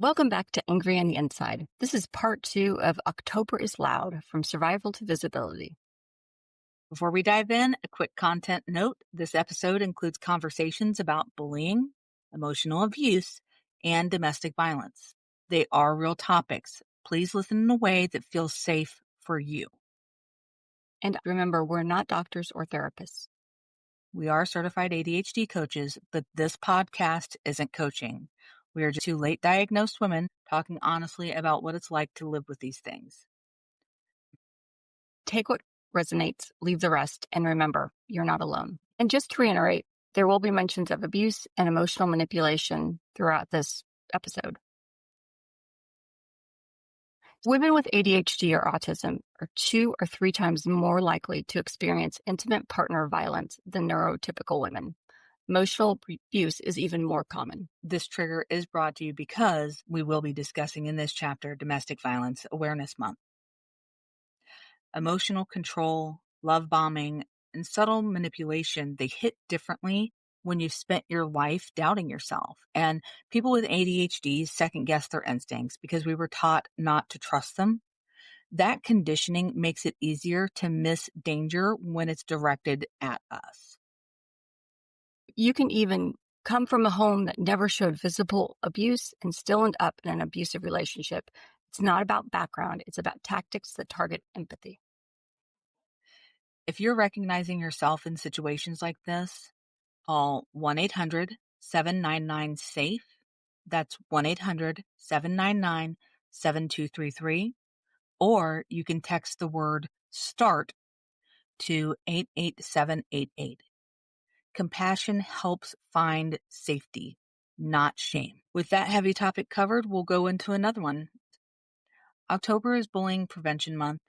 Welcome back to Angry on the Inside. This is part 2 of October is Loud, From Survival to Visibility. Before we dive in, a quick content note. This episode includes conversations about bullying, emotional abuse, and domestic violence. They are real topics. Please listen in a way that feels safe for you. And remember, we're not doctors or therapists. We are certified ADHD coaches, but this podcast isn't coaching. We are just two late diagnosed women talking honestly about what it's like to live with these things. Take what resonates, leave the rest, and remember, you're not alone. And just to reiterate, there will be mentions of abuse and emotional manipulation throughout this episode. Women with ADHD or autism are 2 or 3 times more likely to experience intimate partner violence than neurotypical women. Emotional abuse is even more common. This trigger is brought to you because we will be discussing in this chapter Domestic Violence Awareness Month. Emotional control, love bombing, and subtle manipulation, they hit differently when you've spent your life doubting yourself. And people with ADHD second guess their instincts because we were taught not to trust them. That conditioning makes it easier to miss danger when it's directed at us. You can even come from a home that never showed visible abuse and still end up in an abusive relationship. It's not about background. It's about tactics that target empathy. If you're recognizing yourself in situations like this, call 1-800-799-SAFE. That's 1-800-799-7233. Or you can text the word START to 88788. Compassion helps find safety, not shame. With that heavy topic covered, we'll go into another one. October is Bullying Prevention Month,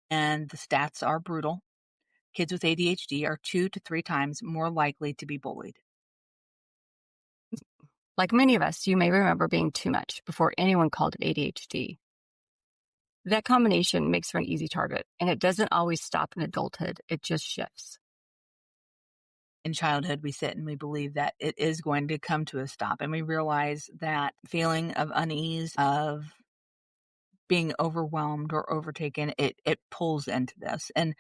and the stats are brutal. Kids with ADHD are 2 to 3 times more likely to be bullied. Like many of us, you may remember being too much before anyone called it ADHD. That combination makes for an easy target, and it doesn't always stop in adulthood. It just shifts. In childhood, we sit and we believe that it is going to come to a stop, and we realize that feeling of unease, of being overwhelmed or overtaken, it pulls into this. And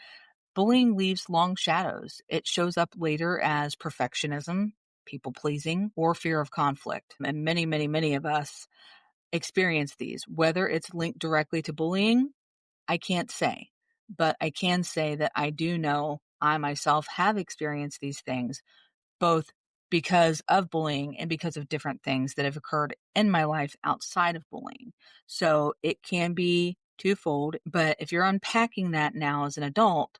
bullying leaves long shadows. It shows up later as perfectionism, people-pleasing, or fear of conflict. And many, many, many of us experience these. Whether it's linked directly to bullying, I can't say. But I can say that I do know I myself have experienced these things, both because of bullying and because of different things that have occurred in my life outside of bullying. So it can be twofold, but if you're unpacking that now as an adult,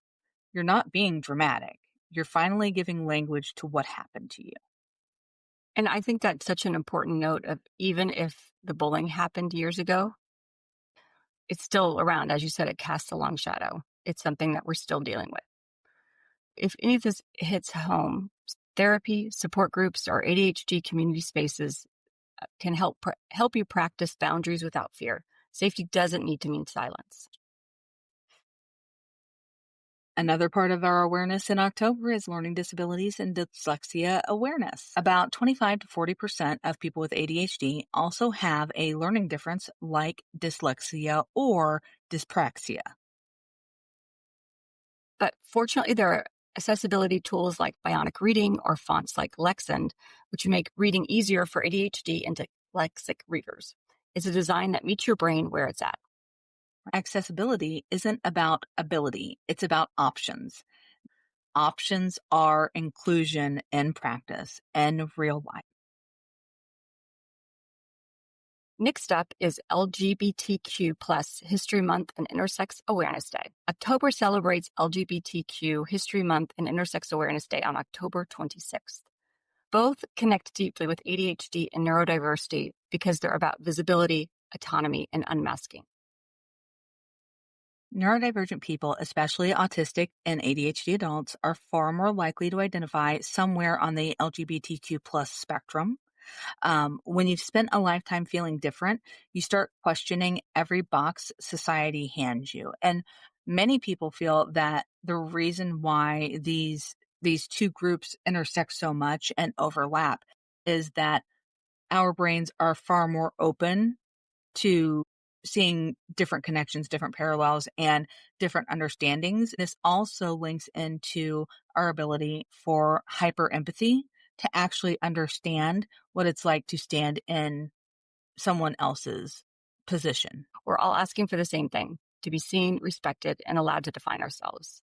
you're not being dramatic. You're finally giving language to what happened to you. And I think that's such an important note of even if the bullying happened years ago, it's still around. As you said, it casts a long shadow. It's something that we're still dealing with. If any of this hits home, therapy, support groups, or ADHD community spaces can help you practice boundaries without fear. Safety doesn't need to mean silence. Another part of our awareness in October is learning disabilities and dyslexia awareness. About 25 to 40% of people with ADHD also have a learning difference like dyslexia or dyspraxia. But fortunately, there are accessibility tools like bionic reading or fonts like Lexend, which make reading easier for ADHD and dyslexic readers. It's a design that meets your brain where it's at. Accessibility isn't about ability, it's about options. Options are inclusion in practice and real life. Next up is LGBTQ plus History Month and Intersex Awareness Day. October celebrates LGBTQ History Month and Intersex Awareness Day on October 26th. Both connect deeply with ADHD and neurodiversity because they're about visibility, autonomy, and unmasking. Neurodivergent people, especially autistic and ADHD adults, are far more likely to identify somewhere on the LGBTQ plus spectrum. When you've spent a lifetime feeling different, you start questioning every box society hands you. And many people feel that the reason why these two groups intersect so much and overlap is that our brains are far more open to seeing different connections, different parallels, and different understandings. This also links into our ability for hyper empathy to actually understand what it's like to stand in someone else's position. We're all asking for the same thing, to be seen, respected, and allowed to define ourselves.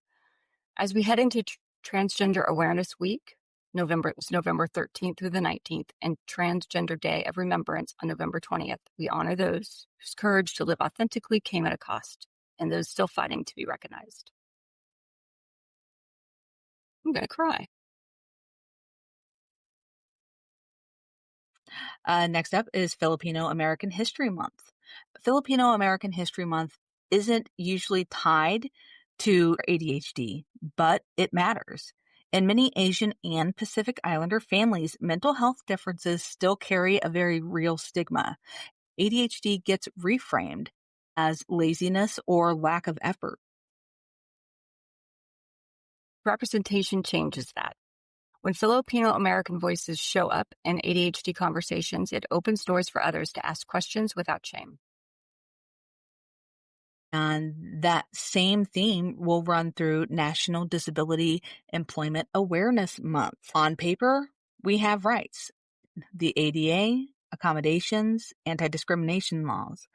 As we head into Transgender Awareness Week, November 13th through the 19th, and Transgender Day of Remembrance on November 20th, we honor those whose courage to live authentically came at a cost, and those still fighting to be recognized. I'm going to cry. Next up is Filipino American History Month. Filipino American History Month isn't usually tied to ADHD, but it matters. In many Asian and Pacific Islander families, mental health differences still carry a very real stigma. ADHD gets reframed as laziness or lack of effort. Representation changes that. When Filipino American voices show up in ADHD conversations, it opens doors for others to ask questions without shame. And that same theme will run through National Disability Employment Awareness Month. On paper, we have rights. The ADA, accommodations, anti-discrimination laws.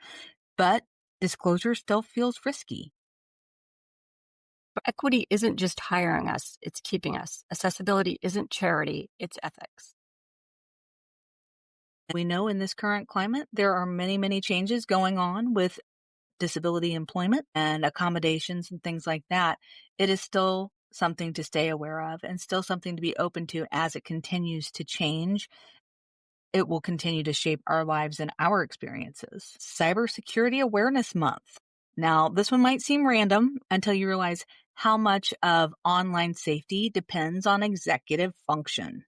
But disclosure still feels risky. But equity isn't just hiring us, it's keeping us. Accessibility isn't charity, it's ethics. We know in this current climate, there are many, many changes going on with disability employment and accommodations and things like that. It is still something to stay aware of and still something to be open to as it continues to change. It will continue to shape our lives and our experiences. Cybersecurity Awareness Month. Now, this one might seem random until you realize how much of online safety depends on executive function.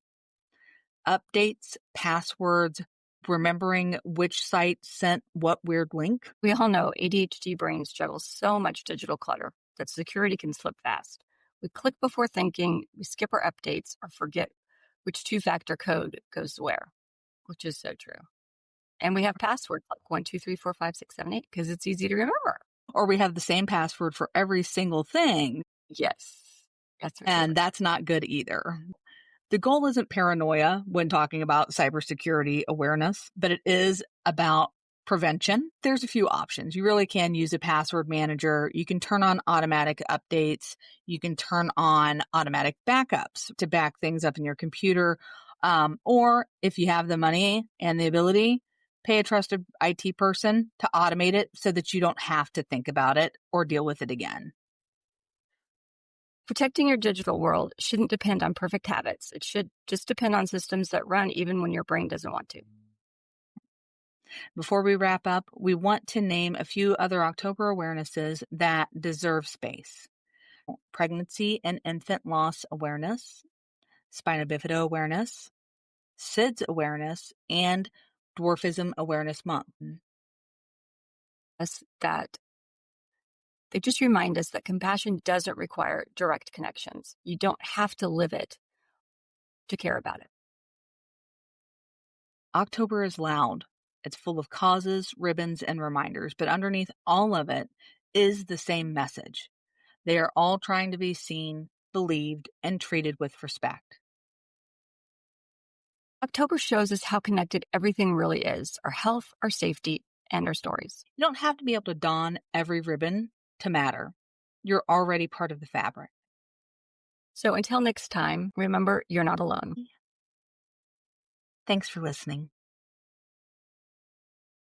Updates, passwords, remembering which site sent what weird link. We all know ADHD brains juggle so much digital clutter that security can slip fast. We click before thinking, we skip our updates, or forget which two-factor code goes where, which is so true. And we have passwords like 1234567 because it's easy to remember. Or we have the same password for every single thing. Yes. That's for And sure. that's not good either. The goal isn't paranoia when talking about cybersecurity awareness, but it is about prevention. There's a few options. You really can use a password manager. You can turn on automatic updates. You can turn on automatic backups to back things up in your computer. Or if you have the money and the ability, pay a trusted IT person to automate it so that you don't have to think about it or deal with it again. Protecting your digital world shouldn't depend on perfect habits. It should just depend on systems that run even when your brain doesn't want to. Before we wrap up, we want to name a few other October awarenesses that deserve space. Pregnancy and infant loss awareness, spina bifida awareness, SIDS awareness, and Dwarfism Awareness Month. That they just remind us that compassion doesn't require direct connections. You don't have to live it to care about it. October is loud. It's full of causes, ribbons, and reminders, but underneath all of it is the same message. They are all trying to be seen, believed, and treated with respect. October shows us how connected everything really is, our health, our safety, and our stories. You don't have to be able to don every ribbon to matter. You're already part of the fabric. So until next time, remember, you're not alone. Thanks for listening.